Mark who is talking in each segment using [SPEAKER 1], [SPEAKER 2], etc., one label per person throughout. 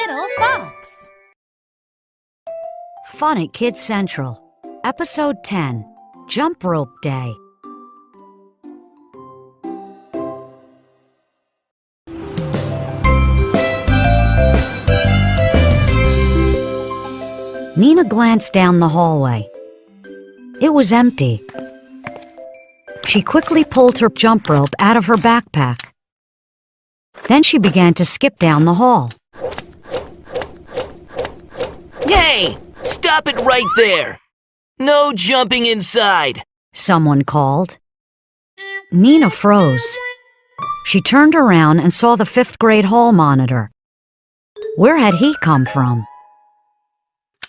[SPEAKER 1] little fox.
[SPEAKER 2] Fun at Kids Central, Episode 10, Jump Rope Day. Nina glanced down the hallway. It was empty. She quickly pulled her jump rope out of her backpack. Then she began to skip down the hall.
[SPEAKER 3] Hey! Stop it right there! No jumping inside!
[SPEAKER 2] Someone called. Nina froze. She turned around and saw the 5th grade hall monitor. Where had he come from?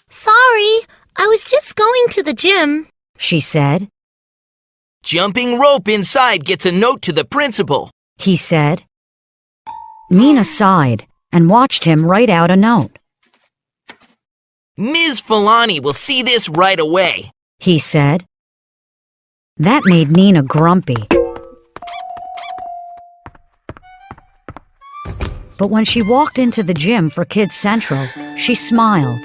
[SPEAKER 4] Sorry, I was just going to the gym,
[SPEAKER 2] She said.
[SPEAKER 3] Jumping rope inside gets a note to the principal.
[SPEAKER 2] He said. Nina sighed and watched him write out a note.
[SPEAKER 3] Ms. Filani will see this right away.
[SPEAKER 2] He said. That made Nina grumpy. But when she walked into the gym for Kids Central, she smiled.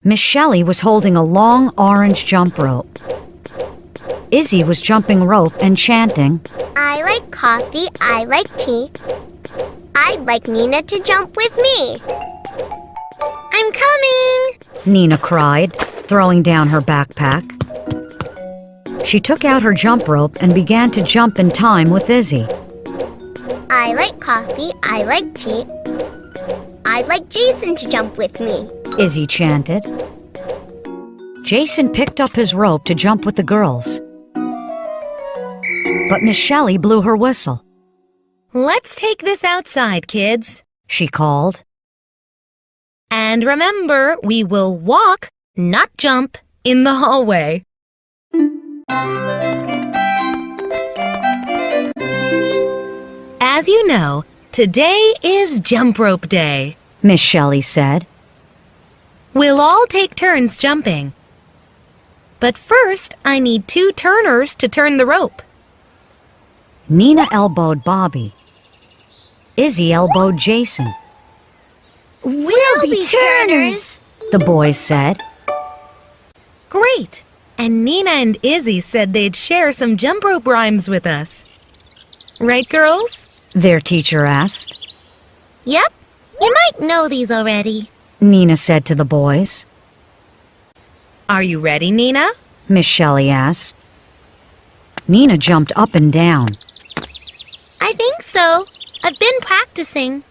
[SPEAKER 2] Miss Shelly was holding a long orange jump rope. Izzie was jumping rope and chanting,
[SPEAKER 5] I like coffee, I like tea. I'd like Nina to jump with me. I'm coming!
[SPEAKER 2] Nina cried, throwing down her backpack. She took out her jump rope and began to jump in time with Izzie.
[SPEAKER 5] I like coffee, I like tea. I'd like Jason to jump with me.
[SPEAKER 2] Izzie chanted. Jason picked up his rope to jump with the girls. But Miss Shelly blew her whistle.
[SPEAKER 4] Let's take this outside, kids.
[SPEAKER 2] She called.
[SPEAKER 4] And remember, we will walk, not jump, in the hallway. As you know, today is Jump Rope Day,
[SPEAKER 2] Miss Shelly said.
[SPEAKER 4] We'll all take turns jumping. But first, I need 2 turners to turn the rope.
[SPEAKER 2] Nina elbowed Bobby. Izzie elbowed Jason.
[SPEAKER 5] We'll be turners,
[SPEAKER 2] The boys said.
[SPEAKER 4] Great! And Nina and Izzie said they'd share some jump rope rhymes with us. Right, girls?
[SPEAKER 2] Their teacher asked.
[SPEAKER 5] Yep, you might know these already.
[SPEAKER 2] Nina said to the boys.
[SPEAKER 4] Are you ready, Nina?
[SPEAKER 2] Miss Shelly asked. Nina jumped up and down.
[SPEAKER 5] I think so. I've been practicing.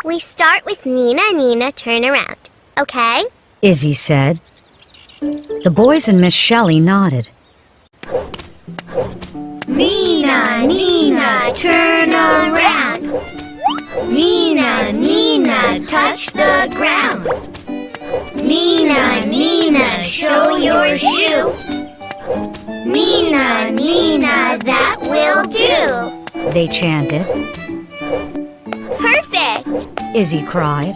[SPEAKER 5] We start with Nina, turn around. Okay?
[SPEAKER 2] Izzie said. The boys and Miss Shelly nodded.
[SPEAKER 5] Nina, turn around. Nina, touch the ground. Nina, show your shoe. Nina, that will do.
[SPEAKER 2] They chanted.
[SPEAKER 5] Perfect.
[SPEAKER 2] Izzie cried.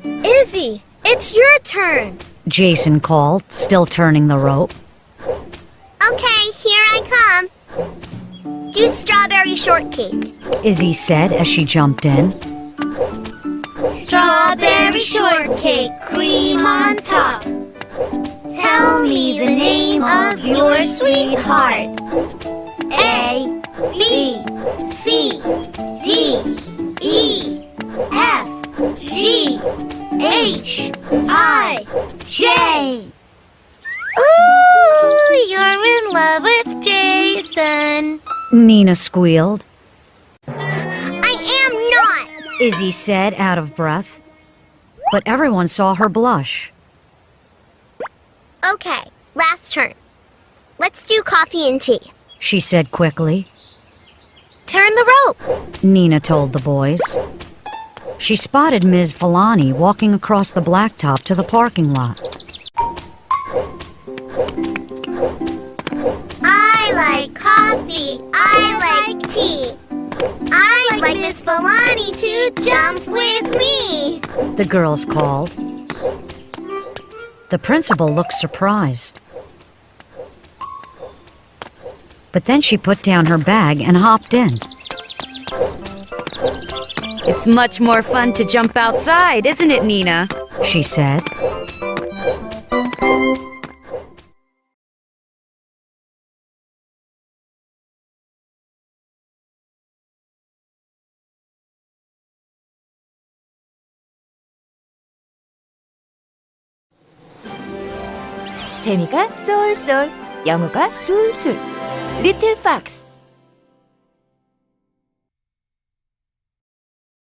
[SPEAKER 5] Izzie, it's your turn.
[SPEAKER 2] Jason called, still turning the rope.
[SPEAKER 5] Okay, here I come. Do strawberry shortcake.
[SPEAKER 2] Izzie said as she jumped in.
[SPEAKER 5] Strawberry shortcake, cream on top. Tell me the name of your sweetheart. A, B, C, D, E, F, G, H, I, J. Ooh, you're in love with Jason.
[SPEAKER 2] Nina squealed.
[SPEAKER 5] I am not.
[SPEAKER 2] Izzie said, out of breath. But everyone saw her blush.
[SPEAKER 5] Okay, last turn. Let's do coffee and tea.
[SPEAKER 2] She said quickly.
[SPEAKER 4] Turn the rope.
[SPEAKER 2] Nina told the boys. She spotted Ms. Filani walking across the blacktop to the parking lot.
[SPEAKER 5] I like coffee. I like tea. I'd like Miss Filani to jump with me.
[SPEAKER 2] The girls called. The principal looked surprised. But then she put down her bag and hopped in.
[SPEAKER 4] It's much more fun to jump outside, isn't it, Nina?
[SPEAKER 2] She said.
[SPEAKER 1] 재미가 쏠쏠, 영어가 술술. 리틀팍스.